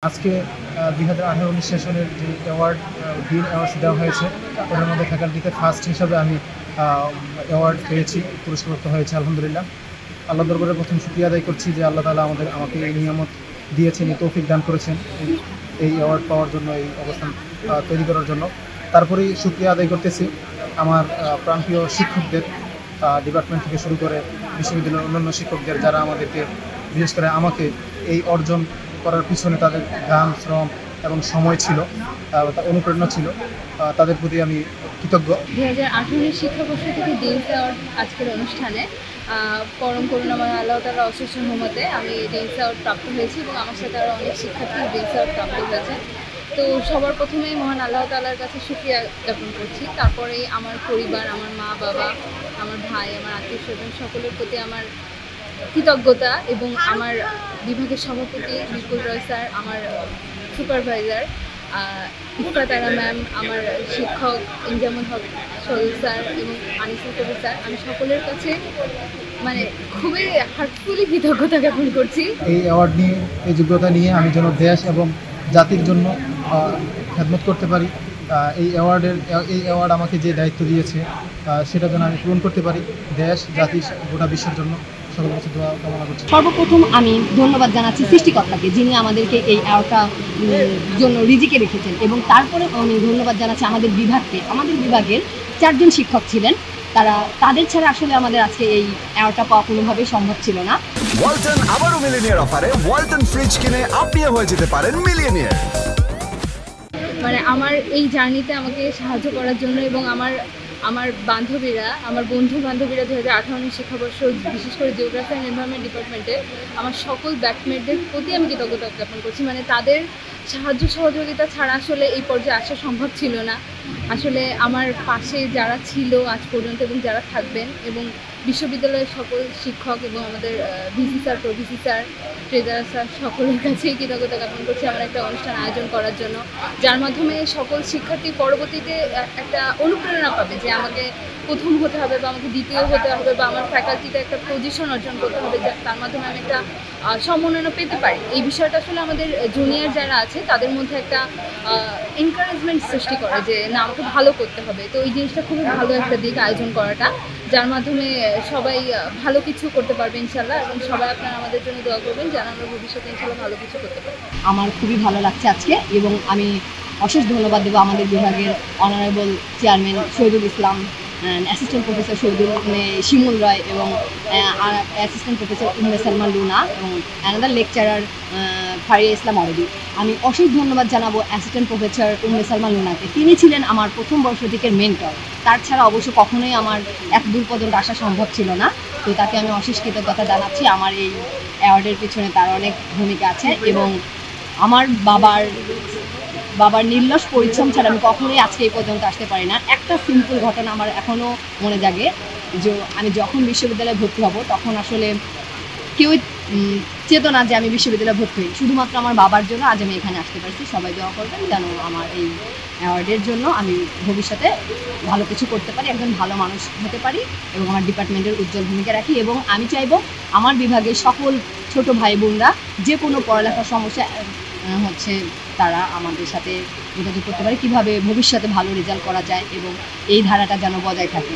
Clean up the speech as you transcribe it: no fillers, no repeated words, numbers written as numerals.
আজকে ২০১৮-১৯ সেশনের যে অ্যাওয়ার্ড ডিন অ্যাওয়ার্ডস দেওয়া হয়েছে, ওটার মধ্যে ফ্যাকাল্টিতে ফার্স্ট হিসাবে আমি অ্যাওয়ার্ড পেয়েছি, পুরস্কৃত হয়েছে আলহামদুলিল্লাহ। আল্লাহর দরবারে প্রথম শুকরিয়া আদায় করছি যে আল্লাহ তাআলা আমাকে এই নিয়ামত দিয়েছেন, এই তৌফিক দান করেছেন এই অ্যাওয়ার্ড পাওয়ার জন্য, এই অবস্থান তৈরি করার জন্য। তারপরেই শুকরিয়া আদায় করতেছি আমার প্রাণপ্রিয় শিক্ষকদের, ডিপার্টমেন্ট থেকে শুরু করে বিশ্ববিদ্যালয়ের অন্যান্য শিক্ষকদের, যারা আমাদেরকে, বিশেষ করে আমাকে এই অর্জন করার পিছনে তাদের ঘাম, শ্রম এবং সময় ছিল, অনুপ্রেরণা ছিল। তাদের প্রতি আমি কৃতজ্ঞ। 2018 শিক্ষাবর্ষ থেকে ডিনস অ্যাওয়ার্ড আজকের অনুষ্ঠানে পরম করুণাময় আল্লাহ তাআলার অশেষ রহমতে আমি ডিনস অ্যাওয়ার্ড প্রাপ্ত হয়েছি এবং আমার সাথে আরও অনেক শিক্ষার্থী ডিনস অ্যাওয়ার্ড প্রাপ্ত হয়েছে। তো সবার প্রথমেই মহান আল্লাহ তাআলার কাছে শুকরিয়া জ্ঞাপন করছি। তারপরেই আমার পরিবার, আমার মা বাবা, আমার ভাই, আমার আত্মীয় স্বজন সকলের প্রতি আমার কৃতজ্ঞতা এবং আমার বিভাগের সভাপতি বিপুল রয় স্যার, আমার সুপারভাইজার ইফফাত আরা ম্যাম, আমার শিক্ষক ইনজামুল হক সরুল স্যার এবং আনিসুল কবির স্যার, আমি সকলের কাছে খুবই হার্টফুলি কৃতজ্ঞতা জ্ঞাপন করছি। এই অ্যাওয়ার্ড নিয়ে, এই যোগ্যতা নিয়ে আমি যেন দেশ এবং জাতির জন্য খেদমত করতে পারি, এই অ্যাওয়ার্ড আমাকে যে দায়িত্ব দিয়েছে সেটা যেন আমি পূরণ করতে পারি দেশ, জাতি, গোটা বিশ্বের জন্য। সকল কিছু দোয়া কামনা করছি। সর্বপ্রথম আমি ধন্যবাদ জানাচ্ছি সৃষ্টিকর্তাকে, যিনি আমাদেরকে এই অ্যাওয়ার্ডটা জন্য রিজিকে রেখেছেন, এবং তারপরে আমি ধন্যবাদ জানাচ্ছি আমাদের বিভাগকে। আমাদের বিভাগের 4 জন শিক্ষক ছিলেন, তাদের ছাড়া আসলে আমাদের আজকে এই অ্যাওয়ার্ডটা পাওয়া কোনোভাবেই সম্ভব ছিল না। ওয়ালটন আবারও মিলিয়নিয়ার অফারে ওয়ালটন ফ্রিজ কিনে আপনিও হয়ে যেতে পারেন মিলিয়নিয়ার। আমার এই জার্নিতে আমাকে সাহায্য করার জন্য এবং আমার বান্ধবীরা, আমার বন্ধু বান্ধবীরা 2018 শিক্ষাবর্ষ, বিশেষ করে জিওগ্রাফি অ্যান্ড এনভায়রনমেন্ট ডিপার্টমেন্টে আমার সকল ব্যাচমেটদের প্রতি আমি কৃতজ্ঞতা জ্ঞাপন করছি। তাদের সাহায্য সহযোগিতা ছাড়া আসলে এই পর্যায়ে আসা সম্ভব ছিল না। আসলে আমার পাশে যারা ছিল আজ পর্যন্ত এবং যারা থাকবেন, এবং বিশ্ববিদ্যালয়ের সকল শিক্ষক এবং আমাদের VC sir, pro-VC sir, treasurer sir, সকলের কাছেই কৃতজ্ঞতা জ্ঞাপন করছি আমার একটা অনুষ্ঠান আয়োজন করার জন্য, যার মাধ্যমে সকল শিক্ষার্থী পরবর্তীতে একটা অনুপ্রেরণা পাবে যে আমাকে প্রথম হতে হবে বা আমাকে দ্বিতীয় হতে হবে বা আমার ফ্যাকাল্টিতে একটা পজিশন অর্জন করতে হবে, তার মাধ্যমে আমি একটা সম্মাননা পেতে পারি। এই বিষয়টা আসলে আমাদের জুনিয়র যারা আছে তাদের মধ্যে একটা এনকারেজমেন্ট সৃষ্টি করে যে না, আমাকে ভালো করতে হবে। তো এই জিনিসটা খুবই ভালো একটা দিক আয়োজন করাটা, যার মাধ্যমে সবাই ভালো কিছু করতে পারবে ইনশাল্লাহ, এবং সবাই আপনারা আমাদের জন্য দোয়া করবেন যেন আমরা ভবিষ্যতে ইনশাল্লাহ ভালো কিছু করতে পারি। আমার খুবই ভালো লাগছে আজকে, এবং আমি অশেষ ধন্যবাদ দেবো আমাদের বিভাগের honourable chairman Shahidul Islam, assistant professor শিমুল রয়, এবং assistant professor Umme Salma Luna, এবং অ্যানাদার লেকচারার ফারিয়া ইসলাম আরবি। আমি অশেষ ধন্যবাদ জানাবো অ্যাসিস্ট্যান্ট প্রফেসর উম্মে সালমা লুনাকে। তিনি ছিলেন আমার প্রথম বর্ষ দিকের মেন্টর। তার ছাড়া অবশ্য কখনোই আমার এত দূর পর্যন্ত আসা সম্ভব ছিল না। তো তাকে আমি অশেষ কৃতজ্ঞতা জানাচ্ছি। আমার এই অ্যাওয়ার্ডের পিছনে তার অনেক ভূমিকা আছে, এবং আমার বাবার নির্লস পরিশ্রম ছাড়া আমি কখনোই আজকে এই পর্যন্ত আসতে পারি না। একটা সিম্পল ঘটনা আমার এখনও মনে জাগে, যে আমি যখন বিশ্ববিদ্যালয়ে ভর্তি হব তখন আসলে কেউই চেতনা যে আমি বিশ্ববিদ্যালয়ে ভর্তি হই। শুধুমাত্র আমার বাবার জন্য আজ আমি এখানে আসতে পারছি। সবাই দোয়া করবেন যেন আমার এই অ্যাওয়ার্ডের জন্য আমি ভবিষ্যতে ভালো কিছু করতে পারি, একজন ভালো মানুষ হতে পারি, এবং আমার ডিপার্টমেন্টের উজ্জ্বল ভূমিকা রাখি। এবং আমি চাইব আমার বিভাগের সকল ছোট ভাই বোনরা যে কোনো পড়ালেখার সমস্যা তারা আমাদের সাথে যোগাযোগ করতে পারে, কীভাবে ভবিষ্যতে ভালো রেজাল্ট করা যায়, এবং এই ধারাটা যেন বজায় থাকে।